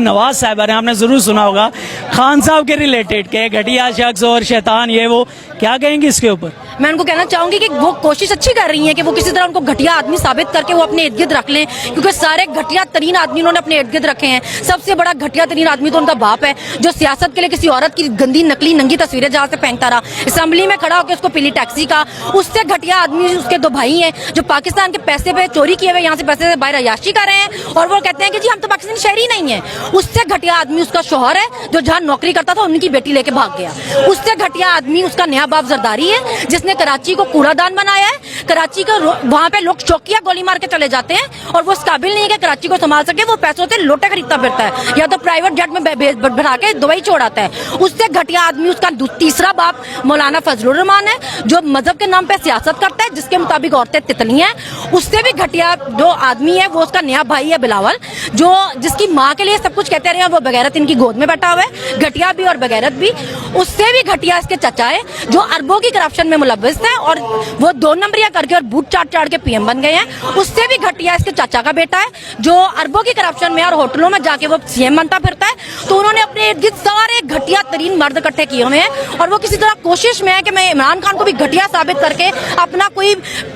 نواز صاحب نے آپ نے ضرور سنا ہوگا خان صاحب کے ریلیٹڈ کہ گھٹیا شخص اور شیطان یہ وہ، کیا کہیں گے اس کے اوپر؟ میں ان کو کہنا چاہوں گی کہ وہ کوشش اچھی کر رہی ہیں کہ وہ کسی طرح ان کو گھٹیا آدمی ثابت کر کے وہ اپنے ارد گرد رکھ لیں، کیونکہ سارے گھٹیا ترین آدمی انہوں نے اپنے ارد گرد رکھے ہیں۔ سب سے بڑا گھٹیا ترین آدمی تو ان کا باپ ہے، جو سیاست کے لیے کسی عورت کی گندی نکلی ننگی تصویریں جہاں سے پھینکتا رہا، اسمبلی میں کھڑا ہو کے اس کو پیلی ٹیکسی کا۔ اس سے گھٹیا آدمی اس کے 2 بھائی ہیں جو پاکستان کے پیسے پہ چوری کیے ہوئے یہاں سے پیسے سے باہر عیاشی کر رہے ہیں، اور وہ کہتے ہیں کہ جی ہم تو پاکستانی شہری نہیں ہیں۔ اس سے گھٹیا آدمی اس کا شوہر ہے جو جہاں نوکری کرتا تھا ان کی بیٹی لے کے بھاگ گیا۔ اس سے گھٹیا آدمی اس کا نیا باپ زرداری ہے جس نے کراچی کو کوڑا دان بنایا ہے۔ کراچی کو وہاں پہ لوگ چوکیاں گولی مار کے چلے جاتے ہیں اور وہ اس قابل نہیں ہے کہ کراچی کو سنبھال سکے، وہ پیسوں سے لوٹے خریدتا پھرتا ہے یا تو پرائیویٹ جیٹ میں بٹھا کے دبئی چھوڑاتا ہے۔ اس سے گھٹیا آدمی اس کا تیسرا باپ مولانا فضل الرحمان ہے جو مذہب کے نام پہ سیاست کرتا ہے، جس کے مطابق عورتیں تتلیاں ہیں۔ اس سے بھی گھٹیا جو آدمی ہے وہ اس کا نیا بھائی ہے بلاول، جو جس کی ماں کے لیے سب کچھ کہتے رہے ہیں، وہ بغیرت ان کی گود میں بیٹھا ہوا ہے، گھٹیا بھی اور بغیرت بھی۔ اس سے بھی گھٹیا اس کے چچا ہے جو اربوں کی کرپشن میں ملوث ہے اور وہ 2 نمبریاں کر کے اور بوٹ چاٹ کے پی ایم بن گئے ہیں۔ اس سے بھی گھٹیا اس کے چچا کا بیٹا ہے جو اربوں کی کرپشن میں اور ہوٹلوں میں جا کے وہ سی ایم بنتا پھرتا ہے۔ تو انہوں نے اپنے ارد گرد سارے گھٹیا ترین مرد اکٹھے کیے ہوئے ہیں اور وہ کسی طرح کوشش میں ہے کہ میں عمران خان کو بھی گھٹیا ثابت کر کے اپنا کوئی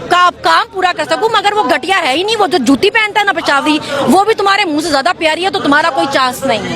کام پورا کر سکوں، مگر وہ گھٹیا ہے ہی نہیں۔ وہ جو جوتی پہنتا ہے نا پشاوری، وہ بھی تمہارے منہ سے زیادہ پیاری ہے، تو تمہارا کوئی چانس نہیں ہے۔